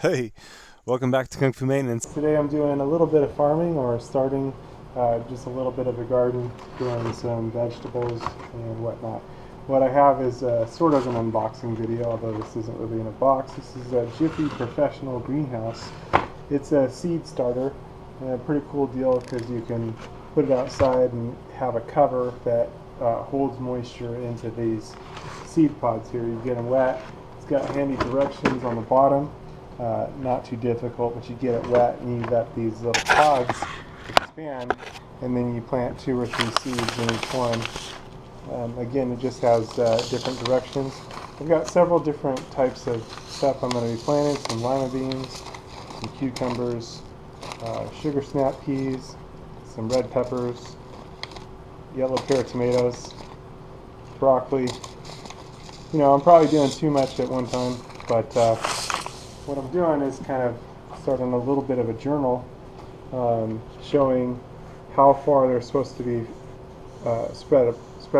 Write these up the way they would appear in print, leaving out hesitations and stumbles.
Hey, welcome back to Kung Fu Maintenance. Today I'm doing a little bit of farming, or starting just a little bit of a garden, growing some vegetables and whatnot. What I have is sort of an unboxing video, although this isn't really in a box. This is a Jiffy professional greenhouse. It's a seed starter, and a pretty cool deal because you can put it outside and have a cover that holds moisture into these seed pods here. You get them wet. It's got handy directions on the bottom. Not too difficult, but you get it wet and you let these little pods expand, and then you plant 2 or 3 seeds in each one. Again, it just has different directions. I've got several different types of stuff I'm going to be planting: some lima beans, some cucumbers, sugar snap peas, some red peppers, yellow pear tomatoes, broccoli. You know, I'm probably doing too much at one time, but what I'm doing is kind of starting a little bit of a journal, showing how far they're supposed to be spread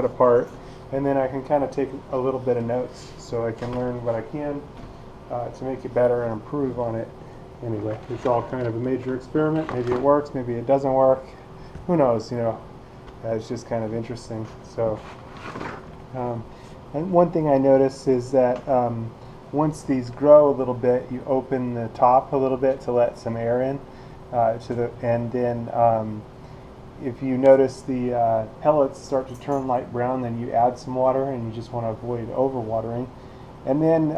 apart, and then I can kind of take a little bit of notes so I can learn what I can to make it better and improve on it. Anyway, it's all kind of a major experiment. Maybe it works, maybe it doesn't work. Who knows? You know, it's just kind of interesting. So, and one thing I notice is that once these grow a little bit, you open the top a little bit to let some air in, and then if you notice the pellets start to turn light brown, then you add some water, and you just want to avoid overwatering. And then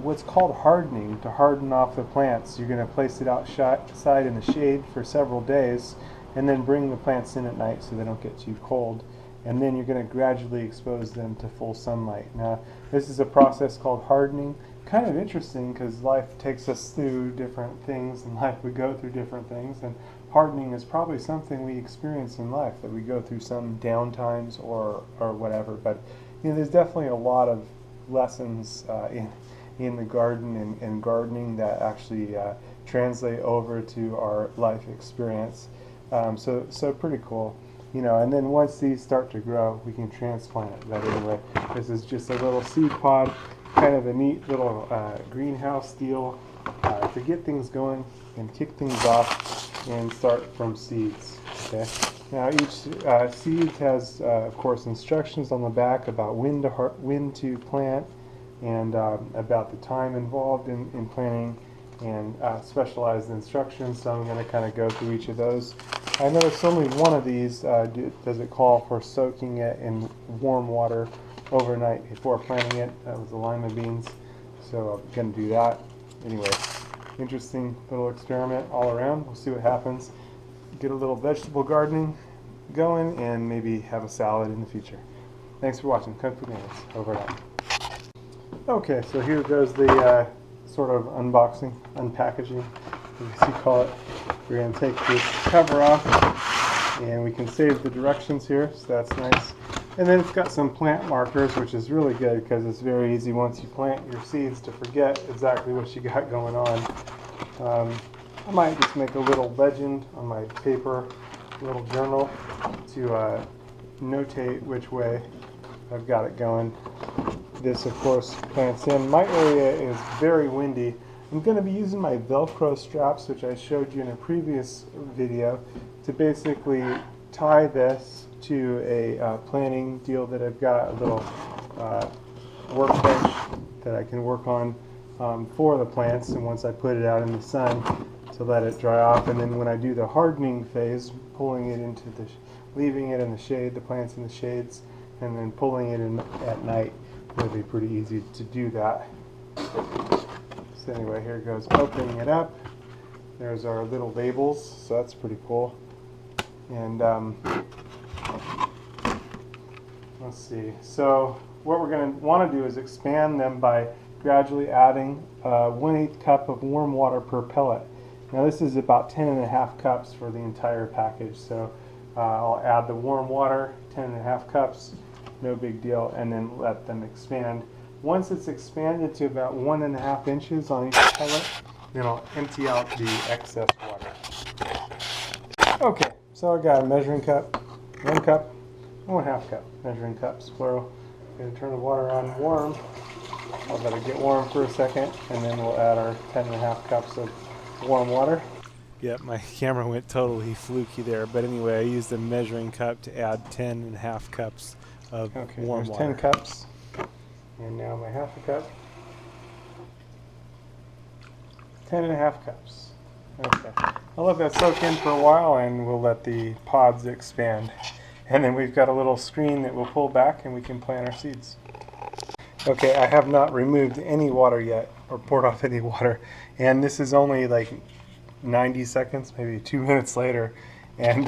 what's called hardening, to harden off the plants, you're going to place it outside in the shade for several days, and then bring the plants in at night so they don't get too cold. And then you're going to gradually expose them to full sunlight. Now, this is a process called hardening. Kind of interesting because life takes us through different things. In life, we go through different things, and hardening is probably something we experience in life, that we go through some downtimes or whatever. But you know, there's definitely a lot of lessons in the garden and gardening that actually translate over to our life experience. So pretty cool. You know, and then once these start to grow, we can transplant it. But anyway, this is just a little seed pod, kind of a neat little greenhouse deal to get things going and kick things off and start from seeds. Okay. Now each seed has, of course, instructions on the back about when to plant, and about the time involved in planting, and specialized instructions. So I'm going to kind of go through each of those. I noticed only one of these does it call for soaking it in warm water overnight before planting it. That was the lima beans, so I'm going to do that. Anyway, interesting little experiment all around. We'll see what happens. Get a little vegetable gardening going, and maybe have a salad in the future. Thanks for watching. Kung Fu Maintenance. Over and out. Okay, so here goes the sort of unboxing, unpackaging, as you call it. We're going to take this cover off, and we can save the directions here, so that's nice. And then it's got some plant markers, which is really good because it's very easy once you plant your seeds to forget exactly what you got going on. I might just make a little legend on my paper, a little journal, to notate which way I've got it going. This, of course, plants in. My area is very windy. I'm going to be using my Velcro straps, which I showed you in a previous video, to basically tie this to a planting deal that I've got, a little workbench that I can work on for the plants, and once I put it out in the sun to let it dry off, and then when I do the hardening phase, pulling it into leaving it in the shade, the plants in the shades, and then pulling it in at night, it'll be pretty easy to do that. So anyway, here goes opening it up. There's our little labels, so that's pretty cool. And let's see. So what we're going to want to do is expand them by gradually adding 1/8 cup of warm water per pellet. Now this is about 10.5 cups for the entire package. So I'll add the warm water, 10.5 cups, no big deal, and then let them expand. Once it's expanded to about 1.5 inches on each pellet, then I'll empty out the excess water. Okay, so I got a measuring cup, 1 cup, 1.5 cup, measuring cups, plural. I'm going to turn the water on warm. I'll let it get warm for a second, and then we'll add our 10.5 cups of warm water. Yep, my camera went totally fluky there, but anyway, I used a measuring cup to add 10.5 cups of warm water. 10 cups, and now my half a cup. 10.5 cups. Okay, I'll let that soak in for a while, and we'll let the pods expand. And then we've got a little screen that we'll pull back, and we can plant our seeds. Okay, I have not removed any water yet, or poured off any water, and this is only like 90 seconds, maybe 2 minutes later, and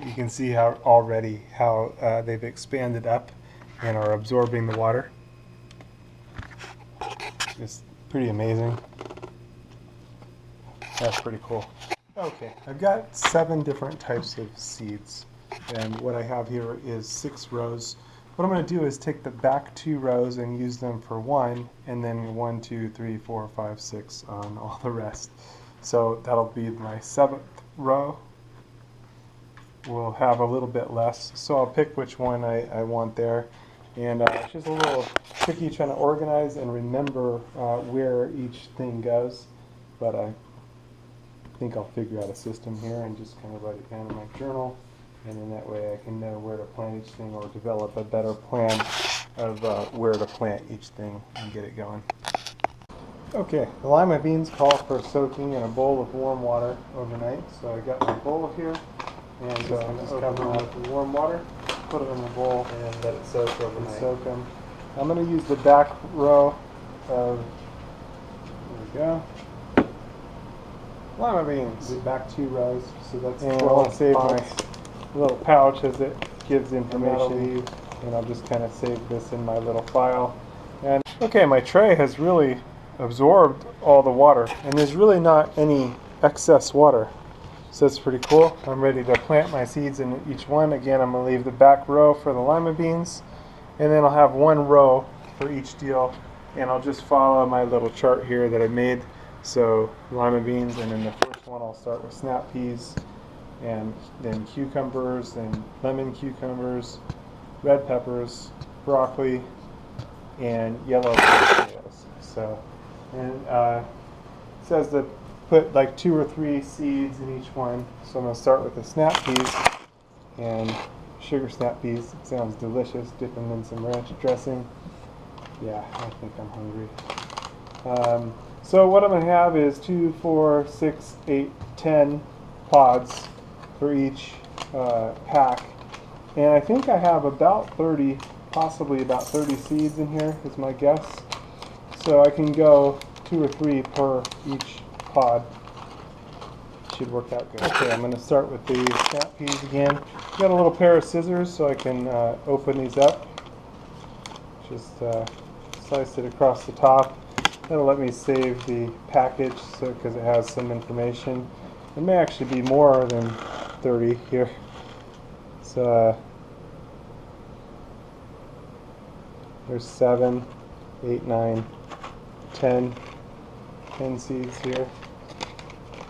you can see how already they've expanded up and are absorbing the water. It's pretty amazing. That's pretty cool. Okay, I've got 7 different types of seeds, and what I have here is 6 rows. What I'm going to do is take the back 2 rows and use them for 1, and then 1, 2, 3, 4, 5, 6 on all the rest. So that'll be my 7th row. We'll have a little bit less, so I'll pick which one I want there. And it's just a little tricky trying to organize and remember where each thing goes, but I think I'll figure out a system here and just kind of write it down in my journal. And then that way I can know where to plant each thing, or develop a better plan of where to plant each thing and get it going. Okay, the lima beans call for soaking in a bowl of warm water overnight. So I got my bowl here, and I'm just covering it with warm water, put it in the bowl, and let it soak overnight. And soak them. I'm going to use the back row of, there we go, lima beans. The back 2 rows, so that's 12 I'll save my little pouch as it gives information, and I'll just kind of save this in my little file. And okay, my tray has really absorbed all the water, and there's really not any excess water, so that's pretty cool. I'm ready to plant my seeds in each one. Again, I'm going to leave the back row for the lima beans, and then I'll have 1 row for each deal, and I'll just follow my little chart here that I made. So lima beans, and in the first one I'll start with snap peas, and then cucumbers, then lemon cucumbers, red peppers, broccoli, and yellow potatoes. So, and it says to put like 2 or 3 seeds in each one. So I'm going to start with the snap peas, and sugar snap peas. It sounds delicious. Dip them in some ranch dressing. Yeah, I think I'm hungry. So what I'm going to have is 2, 4, 6, 8, 10 pods for each pack, and I think I have about 30, possibly about 30 seeds in here is my guess. So I can go 2 or 3 per each pod. Should work out good. Okay, I'm going to start with the snap peas again. Got a little pair of scissors so I can open these up. Just slice it across the top. That'll let me save the package, so because it has some information. It may actually be more than 30 here. So there's 7, 8, 9, 10 seeds here,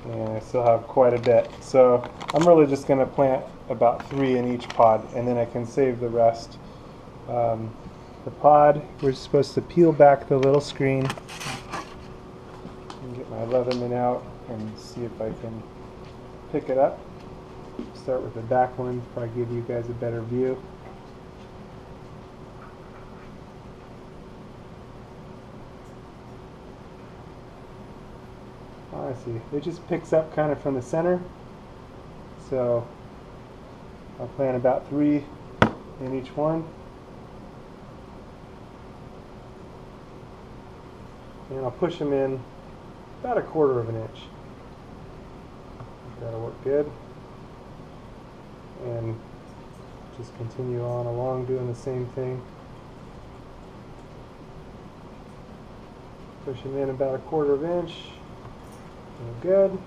and I still have quite a bit. So I'm really just going to plant about 3 in each pod, and then I can save the rest. The pod, we're supposed to peel back the little screen and get my Leatherman out and see if I can pick it up. Start with the back one, probably give you guys a better view. Oh, I see. It just picks up kind of from the center. So I'll plant about 3 in each one. And I'll push them in about 1/4 of an inch. That'll work good. And just continue on along doing the same thing. Push them in about 1/4 of an inch. Good.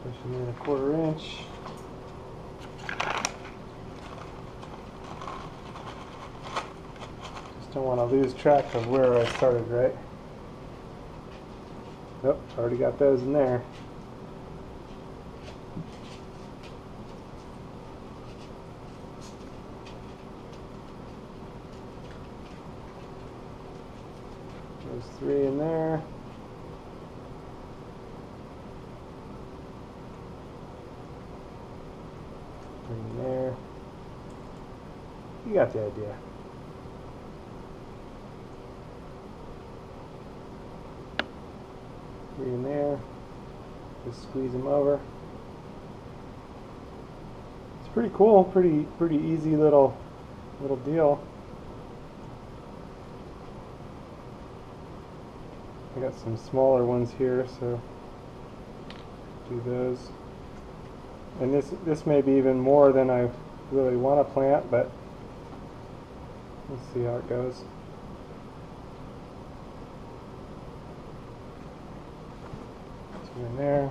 Push them in 1/4 inch. Just don't want to lose track of where I started, right? Nope, already got those in there. There's 3 in there. In there. You got the idea. Three in there. Just squeeze them over. It's pretty cool. Pretty easy little deal. I got some smaller ones here, so do those. And this may be even more than I really want to plant, but let's see how it goes. Two in there.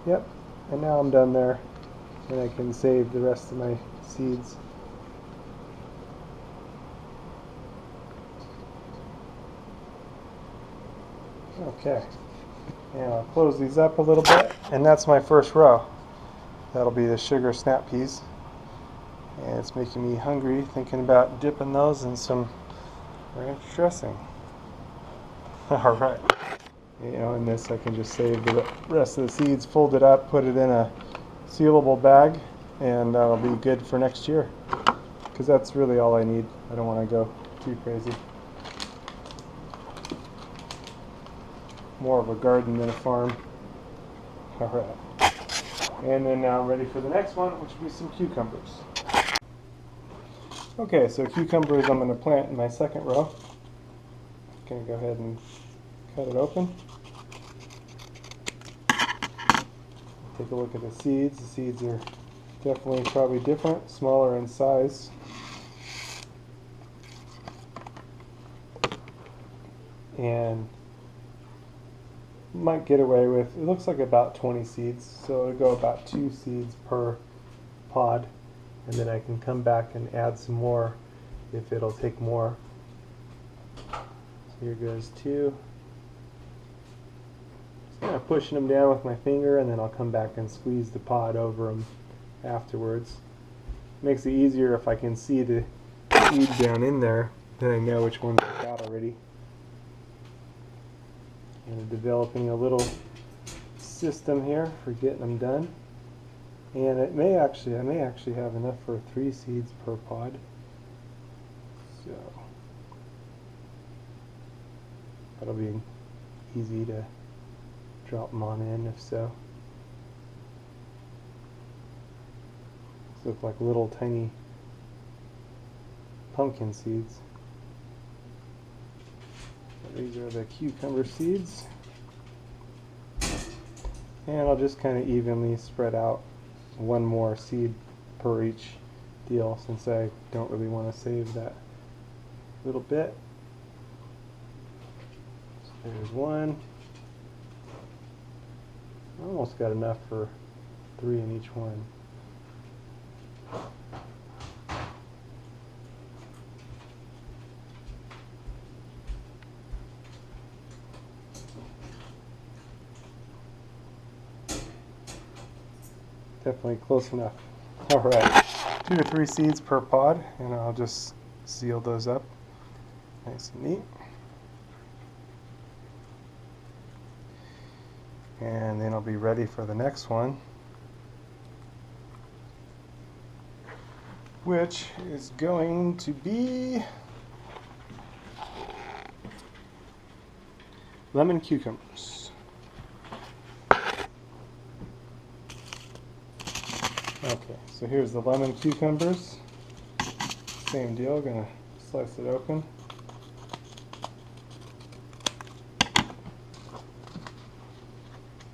Yep, and now I'm done there, and I can save the rest of my seeds. Okay, and I'll close these up a little bit, and that's my first row. That'll be the sugar snap peas, and it's making me hungry thinking about dipping those in some ranch dressing. All right, you know, in this I can just save the rest of the seeds, fold it up, put it in a sealable bag, and that'll be good for next year, because that's really all I need. I don't want to go too crazy. More of a garden than a farm. All right. And then now I'm ready for the next one, which will be some cucumbers. Okay, so cucumbers I'm going to plant in my second row. Going to go ahead and cut it open. Take a look at the seeds. The seeds are definitely probably different, smaller in size. And might get away with, it looks like about 20 seeds, so it'll go about 2 seeds per pod, and then I can come back and add some more if it'll take more. So here goes 2. Just kind of pushing them down with my finger, and then I'll come back and squeeze the pod over them afterwards. Makes it easier if I can see the seed down in there, then I know which ones I've got already. And developing a little system here for getting them done, and I may actually have enough for 3 seeds per pod. So that'll be easy to drop them on in if so. These look like little tiny pumpkin seeds. These are the cucumber seeds, and I'll just kind of evenly spread out 1 more seed per each deal, since I don't really want to save that little bit. So there's 1. Almost got enough for 3 in each one. Definitely close enough. Alright, 2 or 3 seeds per pod, and I'll just seal those up nice and neat. And then I'll be ready for the next one, which is going to be lemon cucumbers. Okay, so here's the lemon cucumbers. Same deal, gonna slice it open.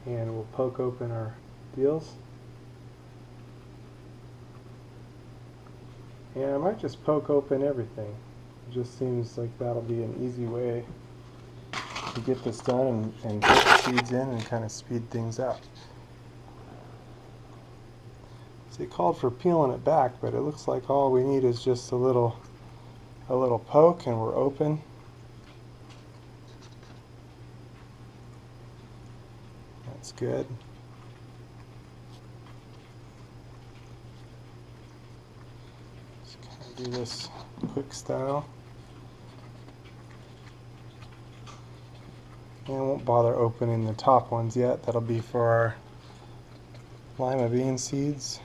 And we'll poke open our deals. And I might just poke open everything. It just seems like that'll be an easy way to get this done and put the seeds in and kind of speed things up. They called for peeling it back, but it looks like all we need is just a little poke and we're open. That's good. do this quick style. And I won't bother opening the top ones yet. That'll be for our lima bean seeds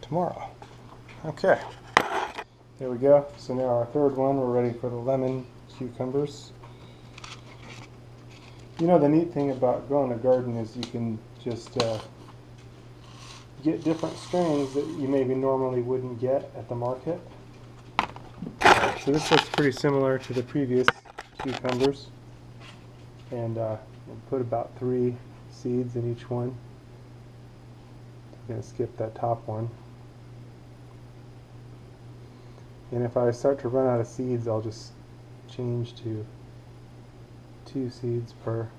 tomorrow. Okay, there we go. So now our third one, we're ready for the lemon cucumbers. You know, the neat thing about growing a garden is you can just get different strains that you maybe normally wouldn't get at the market. So this looks pretty similar to the previous cucumbers. And we'll put about 3 seeds in each one. I'm going to skip that top one. And if I start to run out of seeds, I'll just change to 2 seeds per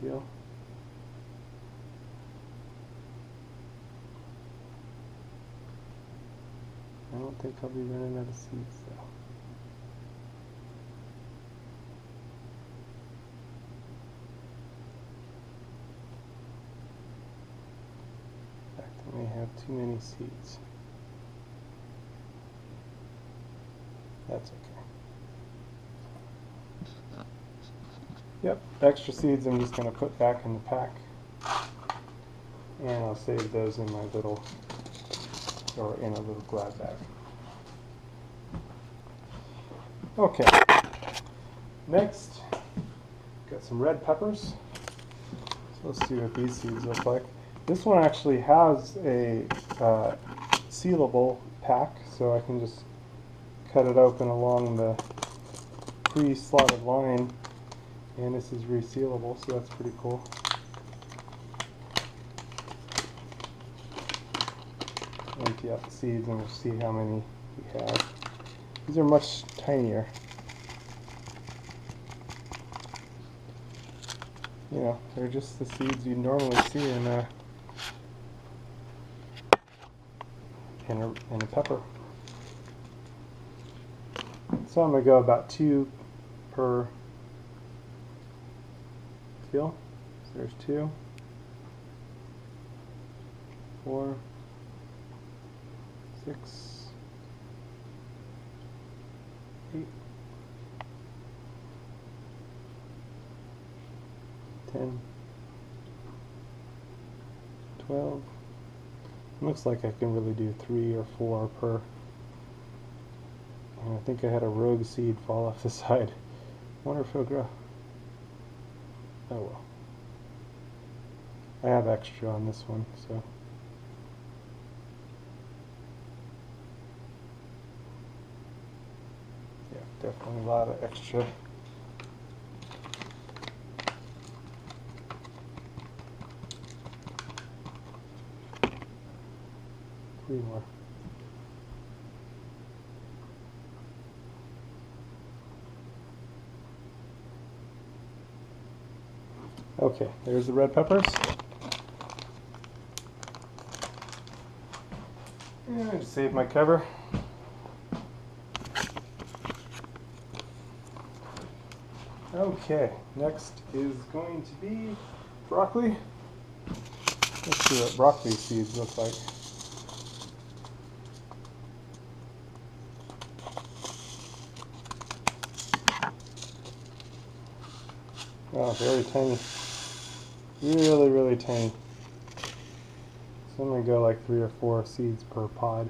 deal. I don't think I'll be running out of seeds though. In fact, I may have too many seeds. That's okay. Yep, extra seeds I'm just going to put back in the pack. And I'll save those in my little, or in a little glad bag. Okay. Next, got some red peppers. So let's see what these seeds look like. This one actually has a sealable pack, so I can just cut it open along the pre-slotted line, and this is resealable, so that's pretty cool. Empty out the seeds and we'll see how many we have. These are much tinier. You know, they're just the seeds you normally see in a pepper. So I'm going to go about 2 per deal. So there's 2, 4, 6, 8, 10, 12. Looks like I can really do 3 or 4 per. And I think I had a rogue seed fall off the side. Wonder if it'll grow. Oh well. I have extra on this one, so. Yeah, definitely a lot of extra. 3 more. Okay, there's the red peppers. And I just save my cover. Okay, next is going to be broccoli. Let's see what broccoli seeds look like. Oh, very tiny. Really, really tiny. So I'm going to go like 3 or 4 seeds per pod.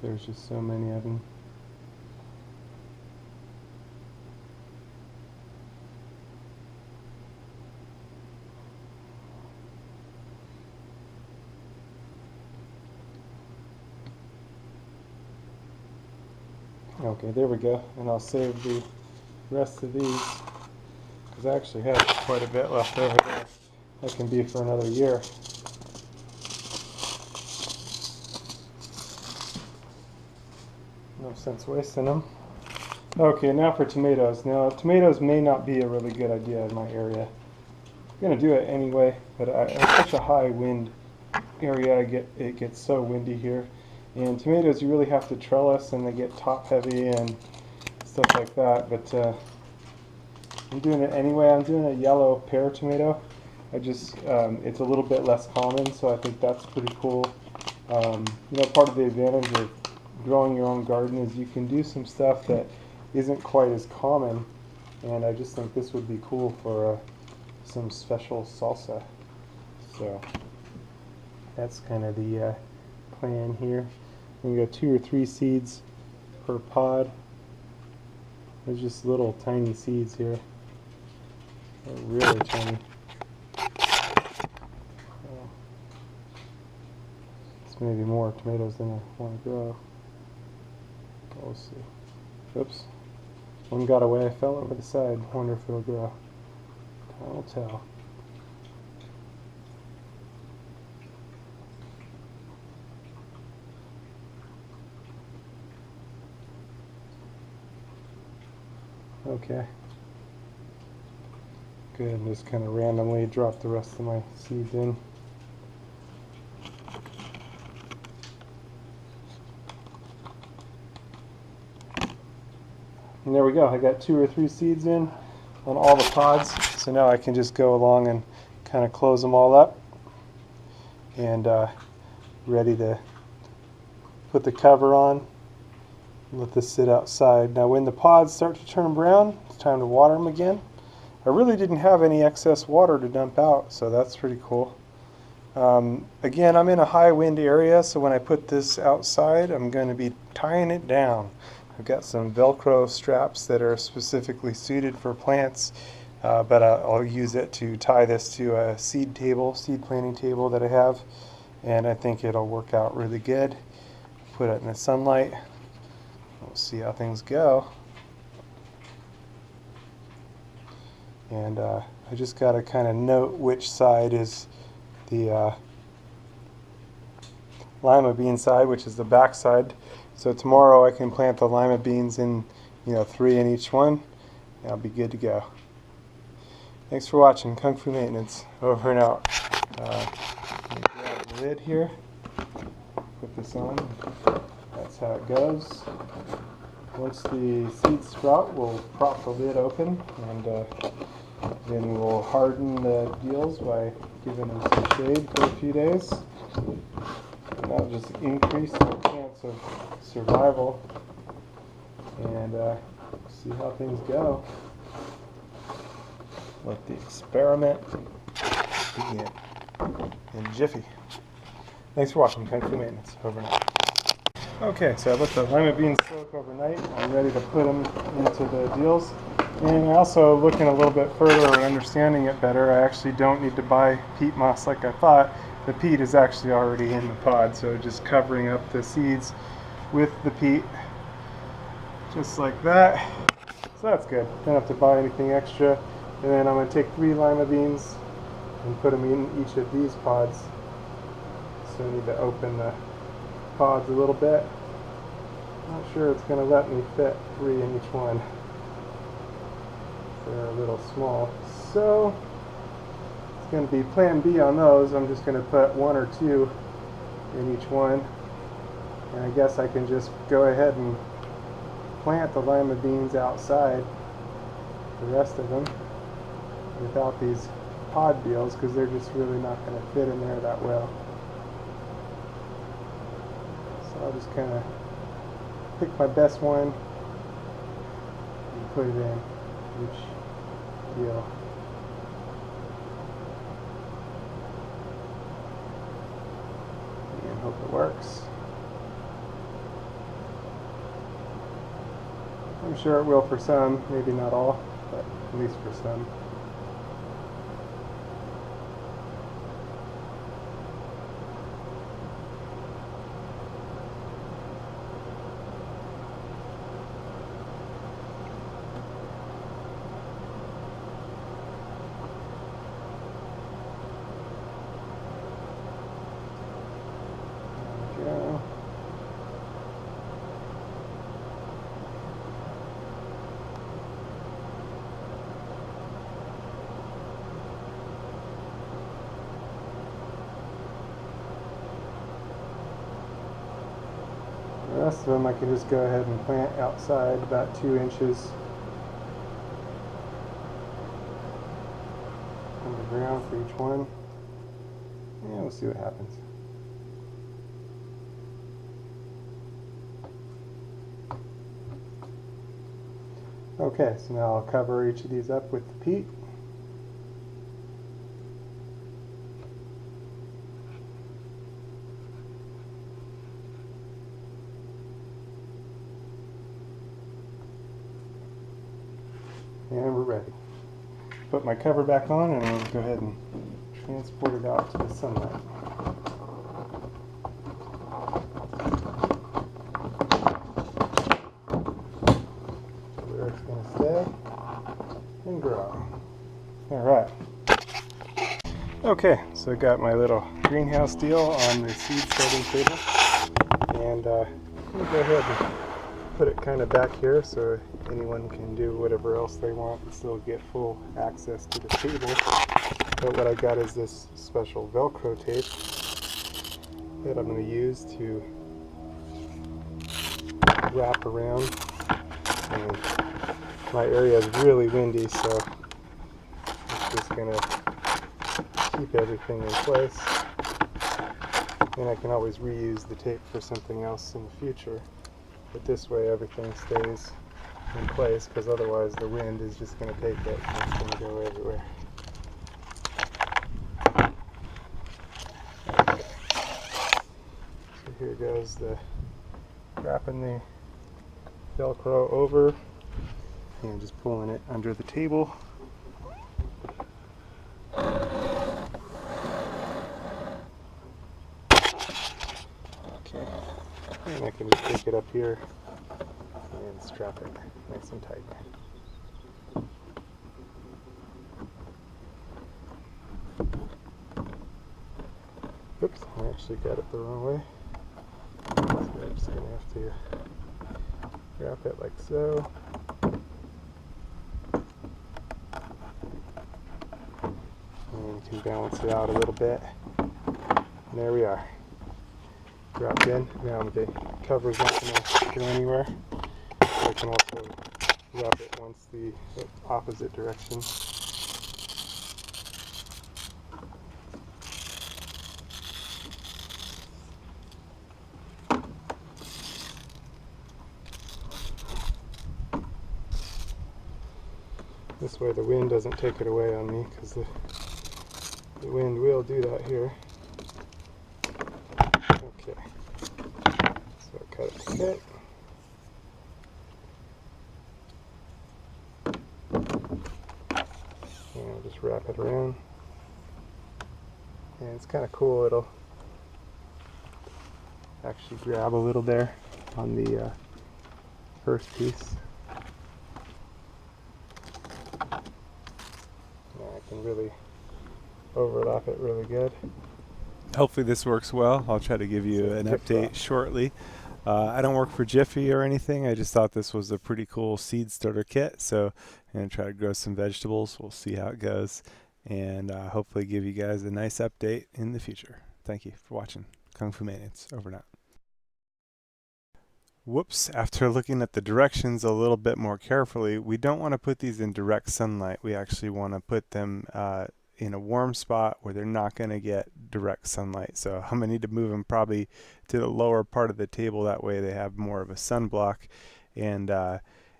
There's just so many of them. Okay, there we go, and I'll save the rest of these because I actually have quite a bit left over there. That can be for another year. No sense wasting them. Okay, now for tomatoes. Now, tomatoes may not be a really good idea in my area. I'm going to do it anyway, but it's such a high wind area. It gets so windy here. And tomatoes you really have to trellis and they get top heavy and stuff like that, but I'm doing it anyway. I'm doing a yellow pear tomato. It's a little bit less common, so I think that's pretty cool. Part of the advantage of growing your own garden is you can do some stuff that isn't quite as common, and I just think this would be cool for some special salsa. So that's kind of the plan here. You got 2 or 3 seeds per pod. There's just little tiny seeds here. They're really tiny. It's maybe more tomatoes than I want to grow. We'll see. Oops. One got away, fell over the side. Wonder if it'll grow. Time will tell. Okay. Good, and just kind of randomly drop the rest of my seeds in. And there we go. I got 2 or 3 seeds in on all the pods. So now I can just go along and kind of close them all up. And ready to put the cover on. Let this sit outside. Now when the pods start to turn brown, it's time to water them again. I really didn't have any excess water to dump out, so that's pretty cool. Again, I'm in a high wind area, so when I put this outside, I'm going to be tying it down. I've got some Velcro straps that are specifically suited for plants, but I'll use it to tie this to a seed planting table that I have, and I think it'll work out really good. Put it in the sunlight. We'll see how things go. And I just got to kind of note which side is the lima bean side, which is the back side. So tomorrow I can plant the lima beans in, 3 in each one, and I'll be good to go. Thanks for watching Kung Fu Maintenance. Over and out. Let me grab the lid here. Put this on. That's how it goes. Once the seeds sprout, we'll prop the lid open, and then we'll harden the deals by giving them some shade for a few days. And that'll just increase their chance of survival, and see how things go. Let the experiment begin. In Jiffy. Thanks for watching Kung Fu Maintenance. Over and out. Okay, so I let the lima beans soak overnight. I'm ready to put them into the deals. And also, looking a little bit further and understanding it better, I actually don't need to buy peat moss like I thought. The peat is actually already in the pod, so just covering up the seeds with the peat, just like that. So that's good. Don't have to buy anything extra. And then I'm going to take 3 lima beans and put them in each of these pods. So I need to open the pods a little bit. Not sure it's going to let me fit 3 in each one. They're a little small. So it's going to be plan B on those. I'm just going to put 1 or 2 in each one. And I guess I can just go ahead and plant the lima beans outside, the rest of them, without these pod deals, because they're just really not going to fit in there that well. So I'll just kind of pick my best one and put it in each deal. And hope it works. I'm sure it will for some, maybe not all, but at least for some. There we go. The rest of them I can just go ahead and plant outside about 2 inches on the ground for each one. And we'll see what happens. Okay, so now I'll cover each of these up with the peat. And we're ready. Put my cover back on and we'll go ahead and transport it out to the sunlight. Where it's going to stay and grow. Alright. Okay, so I got my little greenhouse deal on the seed starting table. And I'm going to go ahead and put it kind of back here so anyone can do whatever else they want and still get full access to the table. But what I got is this special Velcro tape that I'm going to use to wrap around. And my area is really windy, so it's just going to keep everything in place. And I can always reuse the tape for something else in the future. But this way everything stays in place, because otherwise the wind is just going to take it and it's going to go everywhere. Okay. So here goes the wrapping the Velcro over and just pulling it under the table. Okay, and I can just take it up here and strap it nice and tight. Oops, I actually got it the wrong way. So I'm just going to have to wrap it like so. And you can balance it out a little bit. And there we are. Wrapped in. Now the cover's not going to go anywhere. I can also wrap it once the opposite direction. This way the wind doesn't take it away on me, because the wind will do that here. Okay, so cut it to fit. And I'll just wrap it around. And it's kind of cool, it'll actually grab a little there on the first piece. I can really overlap it really good. Hopefully this works well. I'll try to give you an update shortly. I don't work for Jiffy or anything. I just thought this was a pretty cool seed starter kit. So I'm going to try to grow some vegetables. We'll see how it goes. And hopefully give you guys a nice update in the future. Thank you for watching. Kung Fu Maintenance. Over and out. Whoops, after looking at the directions a little bit more carefully, we don't want to put these in direct sunlight. We actually want to put them in a warm spot where they're not going to get direct sunlight. So I'm going to need to move them probably to the lower part of the table. That way they have more of a sunblock. And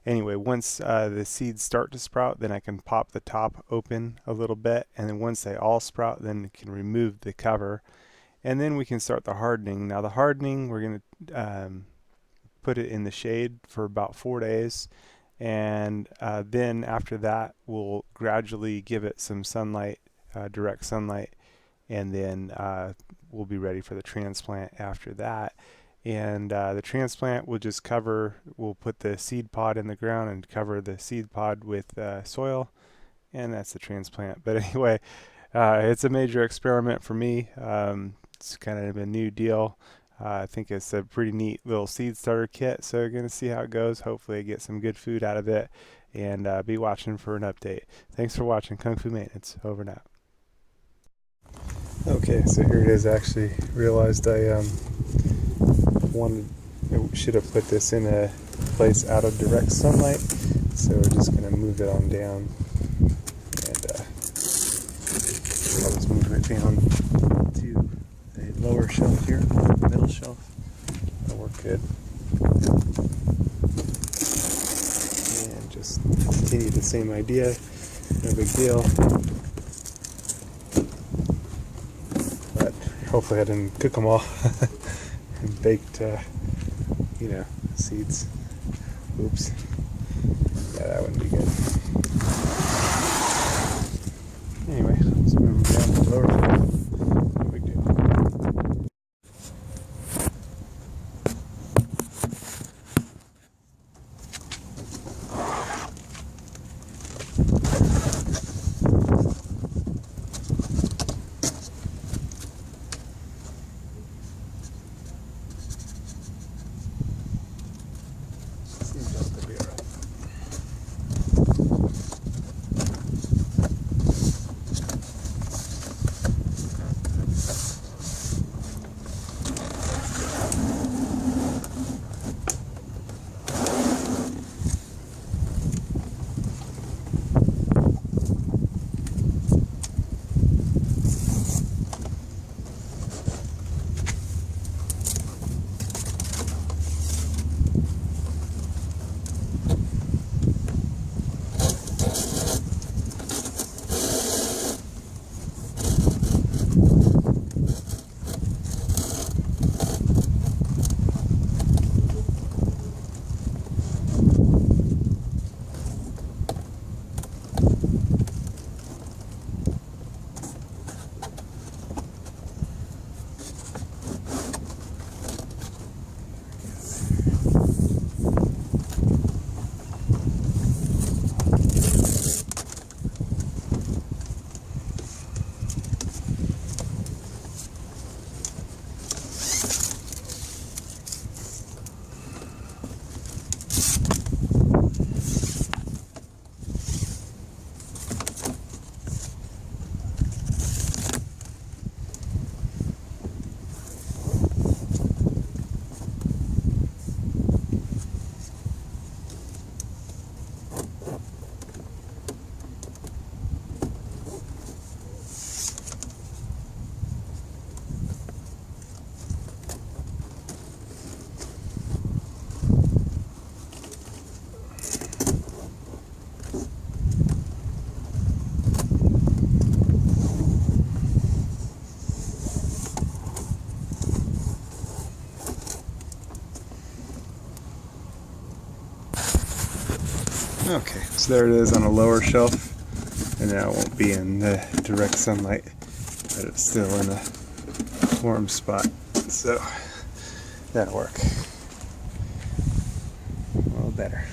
anyway, once the seeds start to sprout, then I can pop the top open a little bit. And then once they all sprout, then I can remove the cover. And then we can start the hardening. Now the hardening, we're going to put it in the shade for about 4 days, and then after that we'll gradually give it some sunlight, direct sunlight, and then we'll be ready for the transplant after that. And the transplant will just we'll put the seed pod in the ground and cover the seed pod with soil, and that's the transplant. But anyway, it's a major experiment for me. It's kind of a new deal. I think it's a pretty neat little seed starter kit, so we're going to see how it goes. Hopefully I get some good food out of it, and be watching for an update. Thanks for watching Kung Fu Maintenance. Over and out. Okay, so here it is. I actually realized I wanted I should have put this in a place out of direct sunlight, so we're just going to move it on down, and I'll just move it down to the lower shelf here, the middle shelf. That'll work good. And just continue the same idea, no big deal. But hopefully I didn't cook them all and baked, seeds. Oops. Yeah, that wouldn't be good. Anyway, let's move them down to the lower shelf. No big deal. Okay, so there it is on a lower shelf, and now it won't be in the direct sunlight, but it's still in a warm spot, so that'll work a little better.